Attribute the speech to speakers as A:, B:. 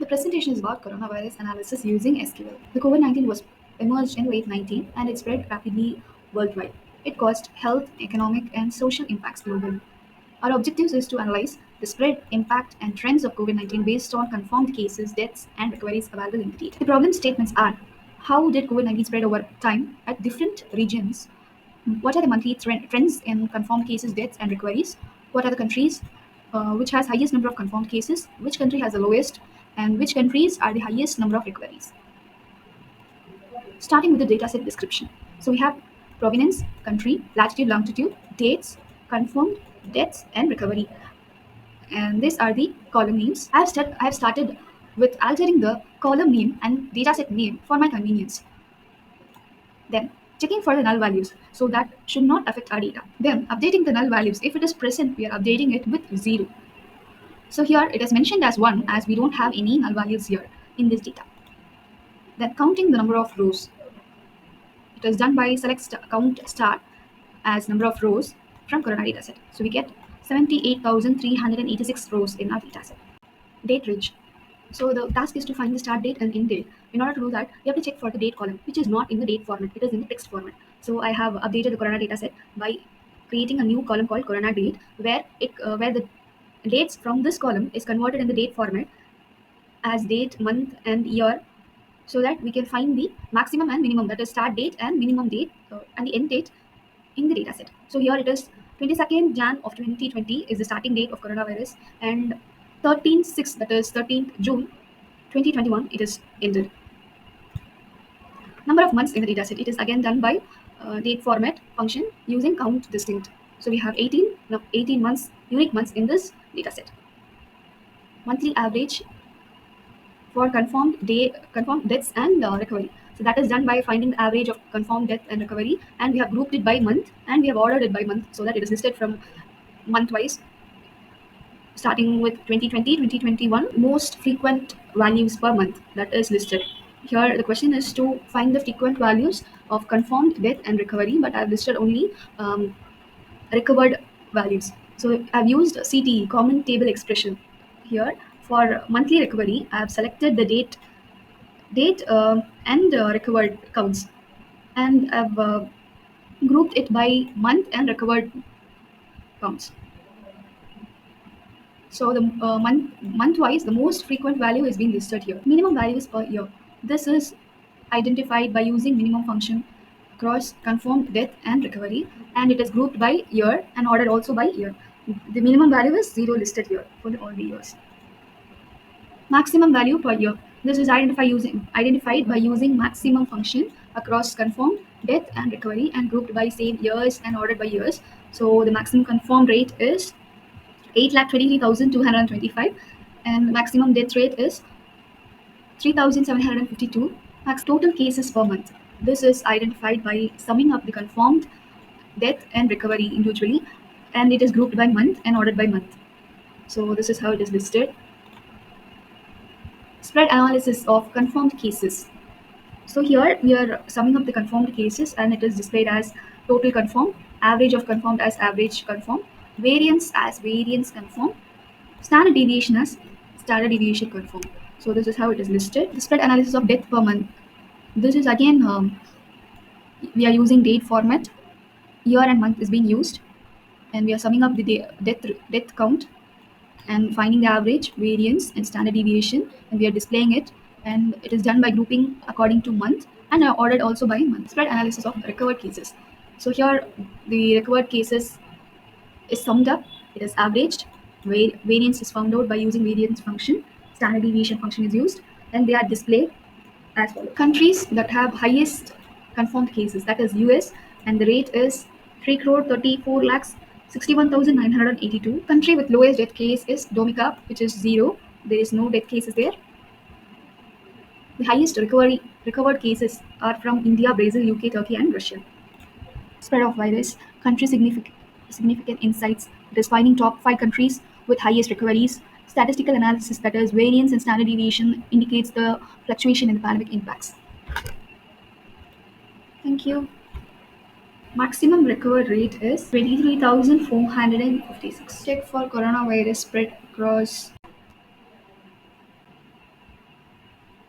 A: The presentation is about coronavirus analysis using SQL. The COVID-19 was emerged in late 19 and it spread rapidly worldwide. It caused health, economic, and social impacts globally. Our objective is to analyze the spread, impact, and trends of COVID-19 based on confirmed cases, deaths, and recoveries available in the data. The problem statements are: how did COVID-19 spread over time at different regions? What are the monthly trends in confirmed cases, deaths, and recoveries? What are the countries which has highest number of confirmed cases? Which country has the lowest? And which countries are the highest number of recoveries? Starting with the dataset description. So we have provenance, country, latitude, longitude, dates, confirmed, deaths, and recovery. And these are the column names. I have started with altering the column name and dataset name for my convenience. Then checking for the null values, so that should not affect our data. Then updating the null values. If it is present, we are updating it with 0. So here it is mentioned as 1 as we don't have any null values here in this data. Then counting the number of rows. It is done by select count star as number of rows from corona dataset. So we get 78,386 rows in our dataset. Date range. So the task is to find the start date and end date. In order to do that, we have to check for the date column, which is not in the date format. It is in the text format. So I have updated the corona dataset by creating a new column called corona date, where the dates from this column is converted in the date format as date, month, and year, so that we can find the maximum and minimum, that is start date and minimum date and the end date in the dataset. So here it is 22nd Jan of 2020 is the starting date of coronavirus, and 13/6, that is 13th June 2021, it is ended. Number of months in the dataset, it is again done by date format function using count distinct. So we have 18, no, 18 months, unique months in this dataset. Monthly average for confirmed deaths and recovery. So that is done by finding the average of confirmed death and recovery, and we have grouped it by month and we have ordered it by month so that it is listed from month wise, starting with 2020, 2021, most frequent values per month that is listed. Here the question is to find the frequent values of confirmed death and recovery, but I've listed only recovered values. So I've used CTE, common table expression. Here for monthly recovery, I have selected the date and recovered counts, and I've grouped it by month and recovered counts. So the month wise, the most frequent value is being listed here. Minimum values per year. This is identified by using minimum function across confirmed death and recovery, and it is grouped by year and ordered also by year. The minimum value is 0 listed here for all the years. Maximum value per year. This is identified by using maximum function across confirmed death and recovery and grouped by same years and ordered by years. So the maximum confirmed rate is 8,23,225, and maximum death rate is 3,752. Max total cases per month. This is identified by summing up the confirmed death and recovery individually, and it is grouped by month and ordered by month. So this is how it is listed. Spread analysis of confirmed cases. So here we are summing up the confirmed cases, and it is displayed as total confirmed, average of confirmed as average confirmed, variance as variance confirmed, standard deviation as standard deviation confirmed. So this is how it is listed. The spread analysis of death per month. This is again we are using date format. Year and month is being used, and we are summing up the death count and finding the average, variance, and standard deviation, and we are displaying it. And it is done by grouping according to month and ordered also by month. Spread analysis of recovered cases. So here the recovered cases is summed up. It is averaged. Variance is found out by using variance function. Standard deviation function is used, and they are displayed as follows. Countries that have highest confirmed cases, that is US, and the rate is 3 crore 34 lakhs 61,982. Country with lowest death case is Dominica, which is 0. There is no death cases there. The highest recovered cases are from India, Brazil, UK, Turkey, and Russia. Spread of virus, country significant insights. It is finding top 5 countries with highest recoveries. Statistical analysis, that is variance and standard deviation, indicates the fluctuation in the pandemic impacts. Thank you. Maximum recovered rate is 23,456. Check for coronavirus spread across